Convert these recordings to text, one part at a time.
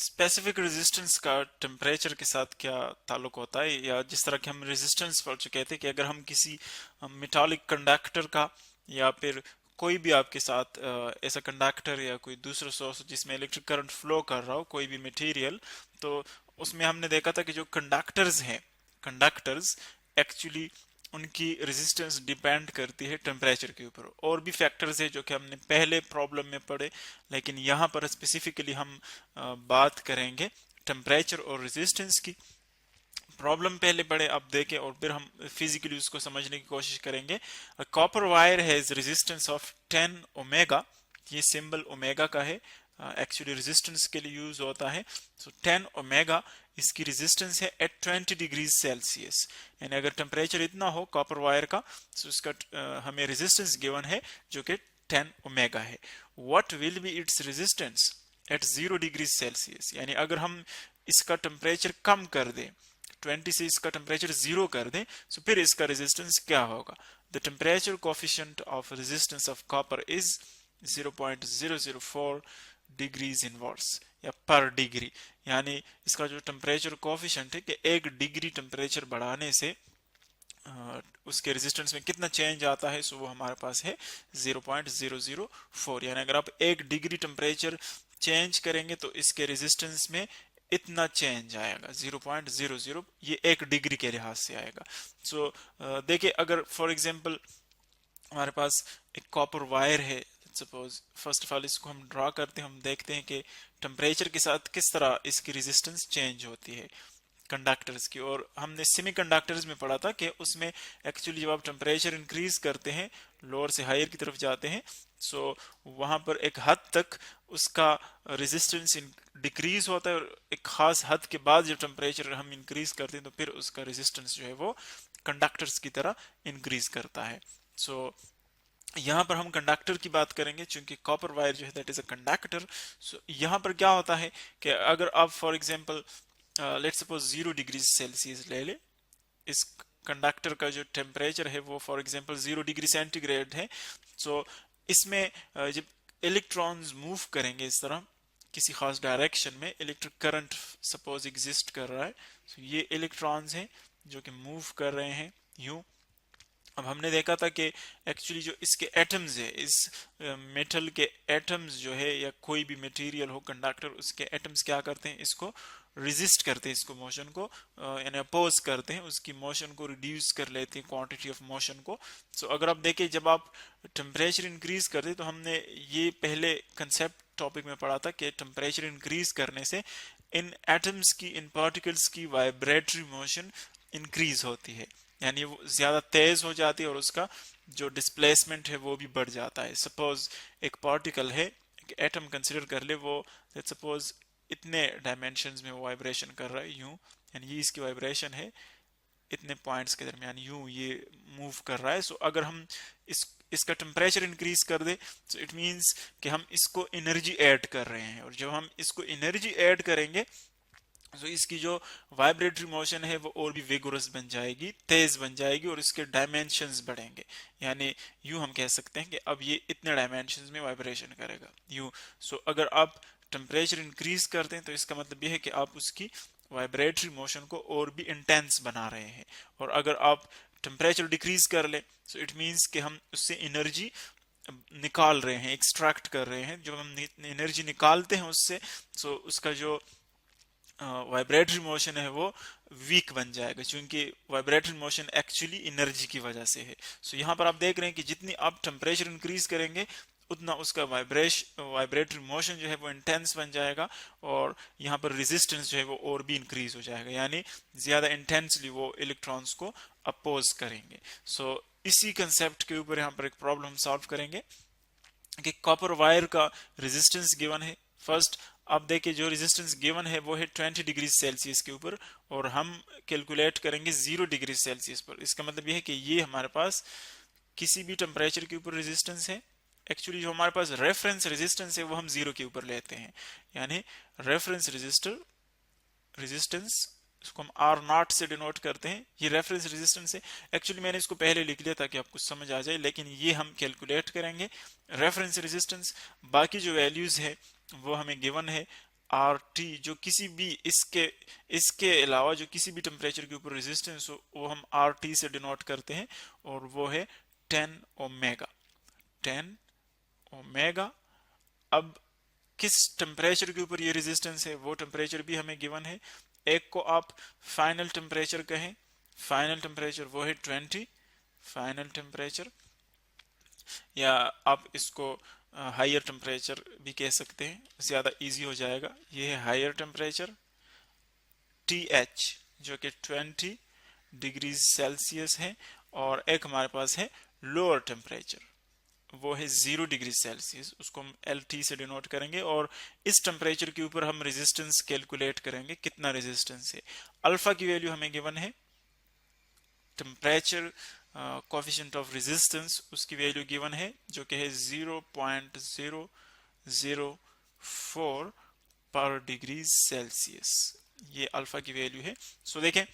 Specific resistance का temperature के साथ क्या ताल्लुक होता है, या जिस तरह के हम रेजिस्टेंस पढ़ चुके थे कि अगर हम किसी मेटालिक कंडक्टर का या फिर कोई भी आपके साथ ऐसा कंडक्टर या कोई दूसरा सोर्स जिसमें इलेक्ट्रिक करंट फ्लो कर रहा हो, कोई भी मटेरियल, तो उसमें हमने देखा था कि जो कंडक्टर्स एक्चुअली उनकी रेजिस्टेंस डिपेंड करती है टेम्परेचर के ऊपर। और भी फैक्टर्स है जो कि हमने पहले प्रॉब्लम में पढ़े, लेकिन यहाँ पर स्पेसिफिकली हम बात करेंगे टेम्परेचर और रेजिस्टेंस की। प्रॉब्लम पहले पढ़े, अब देखें और फिर हम फिजिकली उसको समझने की कोशिश करेंगे। Copper wire has resistance of 10 omega, ये सिंबल ओमेगा का है, एक्चुअली रेजिस्टेंस के लिए यूज होता है। सो 10 ओमेगा इसकी रेजिस्टेंस है एट 20 डिग्री सेल्सियस, यानी अगर टेम्परेचर इतना हो कॉपर वायर का, तो इसका हमें रेजिस्टेंस गिवन है जो कि 10 ओमेगा है। What will be its resistance at 0 degree Celsius, यानी अगर हम इसका टेम्परेचर कम कर दें, 20 से इसका टेम्परेचर 0 कर दें, तो फिर इसका रेजिस्टेंस क्या होगा। The temperature coefficient of resistance of copper is 0.004 degrees inverse या पर डिग्री, यानी इसका जो टेम्परेचर कोफिशिएंट है कि 1 डिग्री टेम्परेचर बढ़ाने से उसके रेजिस्टेंस में कितना चेंज आता है, सो वो हमारे पास है 0.004। यानी अगर आप 1 डिग्री टेम्परेचर चेंज करेंगे तो इसके रेजिस्टेंस में इतना चेंज आएगा 0.00, ये 1 डिग्री के लिहाज से आएगा। सो देखिए, अगर फॉर एग्जांपल हमारे पास एक कॉपर वायर है, सपोज फर्स्ट ऑफ ऑल इसको हम ड्रा करते हैं, हम देखते हैं कि टेम्परेचर के साथ किस तरह इसकी रेजिस्टेंस चेंज होती है कंडक्टर्स की। और हमने सेमीकंडक्टर्स में पढ़ा था कि उसमें एक्चुअली जब आप टेम्परेचर इंक्रीज करते हैं, लोअर से हायर की तरफ जाते हैं, सो वहां पर एक हद तक उसका रेजिस्टेंस डिक्रीज होता है, और एक खास हद के बाद जब टेम्परेचर हम इंक्रीज करते हैं तो फिर उसका रेजिस्टेंस जो है वो कंडक्टर्स की तरह इंक्रीज करता है। सो यहाँ पर हम कंडक्टर की बात करेंगे, चूंकि कॉपर वायर जो है दैट इज अ कंडक्टर। सो यहाँ पर क्या होता है कि अगर आप for example let's suppose 0 degree Celsius ले ले, इस कंडक्टर का जो टेम्परेचर है वो फॉर एग्जांपल 0 डिग्री सेंटीग्रेड है। सो इसमें जब इलेक्ट्रॉन्स मूव करेंगे इस तरह किसी खास डायरेक्शन में, इलेक्ट्रिक करंट सपोज एग्जिस्ट कर रहा है, so ये इलेक्ट्रॉन्स हैं जो कि मूव कर रहे हैं यूं। अब हमने देखा था कि एक्चुअली जो इसके एटम्स है, इस मेटल के एटम्स जो है या कोई भी मटेरियल हो कंडक्टर, उसके एटम्स क्या करते हैं, इसको रिजिस्ट करते हैं, इसको मोशन को यानी अपोज करते हैं, उसकी मोशन को रिड्यूस कर लेते हैं, क्वांटिटी ऑफ मोशन को। सो अगर आप देखें जब आप टेम्परेचर इंक्रीज करते हैं, तो हमने ये पहले कंसेप्ट टॉपिक में पढ़ा था कि टेम्परेचर इंक्रीज करने से इन एटम्स की, इन पार्टिकल्स की वाइब्रेटरी मोशन इंक्रीज होती है, यानी वो ज्यादा तेज हो जाती है और उसका जो डिस्प्लेसमेंट है वो भी बढ़ जाता है। सपोज एक पार्टिकल है, एक एटम कंसिडर कर ले, वो सपोज इतने डायमेंशंस में वो वाइब्रेशन कर रहा है यूं, यानी ये इसकी वाइब्रेशन है, इतने पॉइंट्स के दरमियान यूं ये मूव कर रहा है। सो अगर हम इसका टेम्परेचर इंक्रीज कर दे, सो इट मींस कि हम इसको एनर्जी ऐड कर रहे हैं, और जब हम इसको एनर्जी ऐड करेंगे तो इसकी जो वाइब्रेटरी मोशन है वो और भी विगोरस बन जाएगी, तेज बन जाएगी, और इसके डायमेंशंस बढ़ेंगे। यानी यूं हम कह सकते हैं कि अब ये इतने डायमेंशंस में वाइब्रेशन करेगा यूं। सो अगर आप टेम्परेचर इंक्रीज करते हैं तो इसका मतलब ये है कि आप उसकी वाइब्रेटरी मोशन को और भी इंटेंस बना रहे हैं। और अगर आप टेम्परेचर डिक्रीज कर ले, सो इट मीन्स कि हम उससे एनर्जी निकाल रहे हैं, एक्सट्रैक्ट कर रहे हैं। जब हम एनर्जी निकालते हैं उससे, सो उसका जो वाइब्रेटरी मोशन है वो वीक बन जाएगा, क्योंकि वाइब्रेटरी मोशन एक्चुअली एनर्जी की वजह से है। सो यहाँ पर आप देख रहे हैं कि जितनी आप टेम्परेचर इंक्रीज करेंगे उतना उसका वाइब्रेटरी मोशन जो है वो इंटेंस बन जाएगा, और यहाँ पर रेजिस्टेंस जो है वो और भी इंक्रीज हो जाएगा, यानी ज्यादा इंटेंसली वो इलेक्ट्रॉन्स को अपोज करेंगे। सो इसी कंसेप्ट के ऊपर यहाँ पर एक प्रॉब्लम हम सॉल्व करेंगे कि कॉपर वायर का रेजिस्टेंस गिवन है। फर्स्ट आप देखिए जो रेजिस्टेंस गिवन है वो है 20 डिग्री सेल्सियस के ऊपर, और हम कैलकुलेट करेंगे 0 डिग्री सेल्सियस पर। इसका मतलब यह है कि ये हमारे पास किसी भी टेम्परेचर के ऊपर रेजिस्टेंस है। एक्चुअली जो हमारे पास रेफरेंस रेजिस्टेंस है वो हम 0 के ऊपर लेते हैं, यानी रेफरेंस रेजिस्टेंस इसको हम R0 से डिनोट करते हैं, ये रेफरेंस रेजिस्टेंस है। एक्चुअली मैंने इसको पहले लिख लिया ताकि आपको समझ आ जाए, लेकिन ये हम कैलकुलेट करेंगे रेफरेंस रेजिस्टेंस। बाकी जो वैल्यूज है वो हमें गिवन है आर टी जो किसी भी इसके इसके अलावा जो किसी भी टेम्परेचर के ऊपर रेजिस्टेंस हो वो हम आर टी से डिनोट करते हैं, और वो है 10 ओमेगा। 10 ओमेगा। अब किस टेम्परेचर के ऊपर ये रेजिस्टेंस है वो टेम्परेचर भी हमें गिवन है। एक को आप फाइनल टेम्परेचर कहें, फाइनल टेम्परेचर वो है 20 फाइनल टेम्परेचर, या आप इसको हायर टेम्परेचर भी कह सकते हैं, ज़्यादा इजी हो जाएगा। ये है हायर टेम्परेचर TH जो कि 20 डिग्री सेल्सियस है, और एक हमारे पास है लोअर टेम्परेचर वो है 0 डिग्री सेल्सियस, उसको हम LT से डिनोट करेंगे, और इस टेम्परेचर के ऊपर हम रेजिस्टेंस कैलकुलेट करेंगे कितना रेजिस्टेंस है। अल्फा की वैल्यू हमें गिवन है, टेम्परेचर कोफिशिएंट ऑफ रेजिस्टेंस उसकी वैल्यू गिवन है जो कि है 0.004 पर डिग्री सेल्सियस, ये अल्फा की वैल्यू है। सो देखें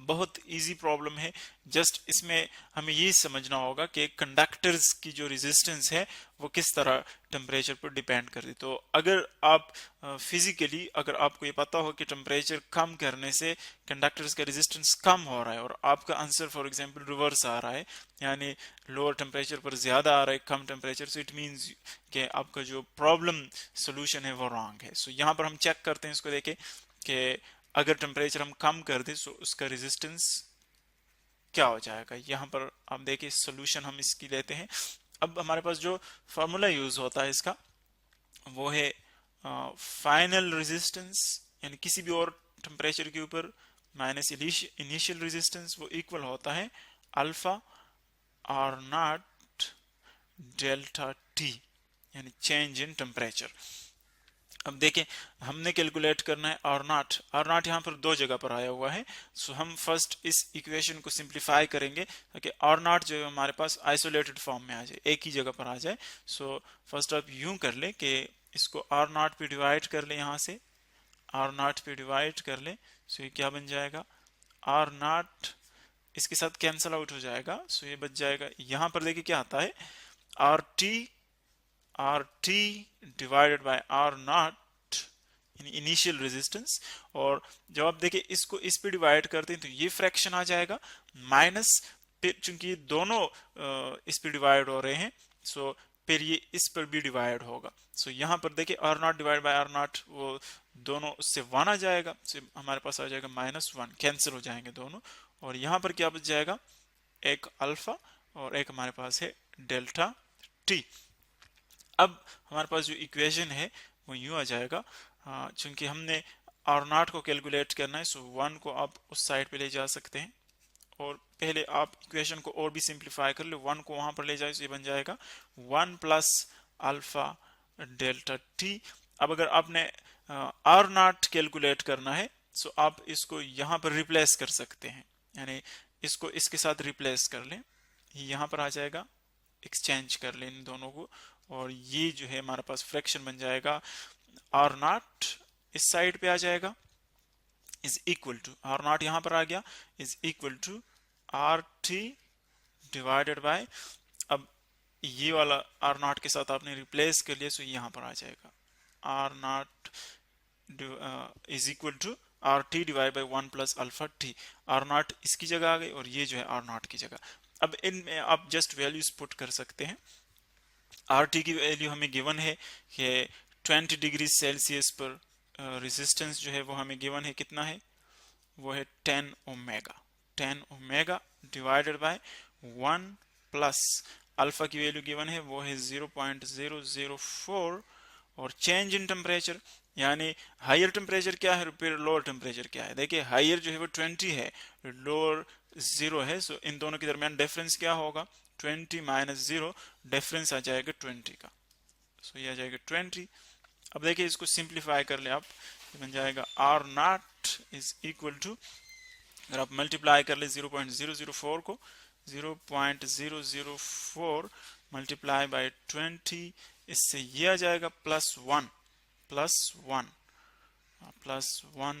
बहुत इजी प्रॉब्लम है, जस्ट इसमें हमें ये समझना होगा कि कंडक्टर्स की जो रेजिस्टेंस है वो किस तरह टेम्परेचर पर डिपेंड करती है। तो अगर आप फिजिकली अगर आपको ये पता हो कि टेम्परेचर कम करने से कंडक्टर्स का रेजिस्टेंस कम हो रहा है, और आपका आंसर फॉर एग्जांपल रिवर्स आ रहा है, यानी लोअर टेम्परेचर पर ज्यादा आ रहा है कम टेम्परेचर, सो इट मीन्स कि आपका जो प्रॉब्लम सोल्यूशन है वो रॉन्ग है। सो यहाँ पर हम चेक करते हैं, इसको देखें कि अगर टेम्परेचर हम कम कर दें तो उसका रेजिस्टेंस क्या हो जाएगा। यहाँ पर आप देखिए सोल्यूशन हम इसकी लेते हैं। अब हमारे पास जो फार्मूला यूज होता है इसका वो है फाइनल रेजिस्टेंस, यानी किसी भी और टेम्परेचर के ऊपर माइनस इनिशियल रेजिस्टेंस, वो इक्वल होता है alpha R naught delta T, यानी चेंज इन टेम्परेचर। अब देखें हमने कैलकुलेट करना है आर नॉट, आर नॉट यहाँ पर दो जगह पर आया हुआ है, सो हम फर्स्ट इस इक्वेशन को सिंप्लीफाई करेंगे ताकि आर नॉट जो है हमारे पास आइसोलेटेड फॉर्म में आ जाए, एक ही जगह पर आ जाए। सो फर्स्ट आप यूं कर ले कि इसको आर नॉट पे डिवाइड कर ले, यहाँ से आर नॉट पे डिवाइड कर ले, सो ये क्या बन जाएगा आर नॉट, इसके साथ कैंसल आउट हो जाएगा, सो ये बच जाएगा। यहाँ पर देखिए क्या आता है R T divided by R naught initial resistance, और जब आप देखिए इसको इस पे डिवाइड करते हैं तो ये फ्रैक्शन आ जाएगा माइनस, फिर चूंकि दोनों इस पे डिवाइड हो रहे हैं, सो फिर ये इस पर भी डिवाइड होगा। सो यहाँ पर देखिए R naught divide by R naught, वो दोनों उससे 1 आ जाएगा, so हमारे पास आ जाएगा -1, कैंसिल हो जाएंगे दोनों, और यहाँ पर क्या बच जाएगा एक अल्फा और एक हमारे पास है डेल्टा टी। अब हमारे पास जो इक्वेशन है वो यूं आ जाएगा, चूंकि हमने आर नॉट को कैलकुलेट करना है, सो 1 को आप उस साइड पे ले जा सकते हैं, और पहले आप इक्वेशन को और भी सिंप्लीफाई कर लो, 1 को वहां पर ले जाए, तो ये बन जाएगा 1 प्लस अल्फा डेल्टा टी। अब अगर आपने आर नॉट कैलकुलेट करना है, सो आप इसको यहाँ पर रिप्लेस कर सकते हैं, यानी इसको इसके साथ रिप्लेस कर लें, यहाँ पर आ जाएगा, एक्सचेंज कर लें इन दोनों को, और ये जो है हमारे पास फ्रैक्शन बन जाएगा आर नॉट इस साइड पे आ जाएगा is equal to, R naught यहां पर आ गया, is equal to R T divided by, अब ये वाला आर नॉट के साथ आपने रिप्लेस कर लिया, सो यहां पर आ जाएगा R naught is equal to R T divide by 1 plus alpha T. R naught इसकी जगह आ गई और ये जो है आर नॉट की जगह। अब इनमें आप जस्ट वैल्यूज पुट कर सकते हैं। आर टी की वैल्यू हमें गिवन है कि 20 डिग्री सेल्सियस पर रेजिस्टेंस जो है वो हमें गिवन है, कितना है वो है 10 omega, 10 omega divided by 1 plus alpha की वैल्यू गिवन है वो है 0.004, और चेंज इन टेम्परेचर यानी हायर टेम्परेचर क्या है फिर लोअर टेम्परेचर क्या है। देखिए हायर जो है वो 20 है, लोअर 0 है, सो इन दोनों के दरमियान डिफरेंस क्या होगा 20 माइनस 0, डिफरेंस आ जाएगा 20 का, सो ये आ जाएगा 20। अब देखिए इसको सिंप्लीफाई कर ले आप, ये बन जाएगा R naught is equal to, अगर आप मल्टीप्लाई कर ले 0.004 को 0.004 मल्टीप्लाई बाय 20, इससे ये आ जाएगा +1 +1,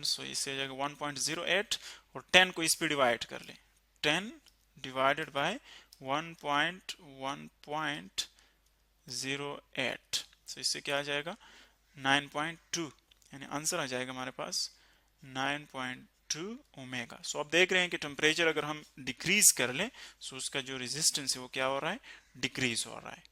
सो इससे आ जाएगा 1.08, और 10 को इस पे डिवाइड कर ले, 10 डिवाइडेड बाय 1.1.08, सो इससे क्या आ जाएगा 9.2, यानी आंसर आ जाएगा हमारे पास 9.2 ओमेगा। सो अब देख रहे हैं कि टेम्परेचर अगर हम डिक्रीज कर लें तो उसका जो रेजिस्टेंस है वो क्या हो रहा है, डिक्रीज हो रहा है।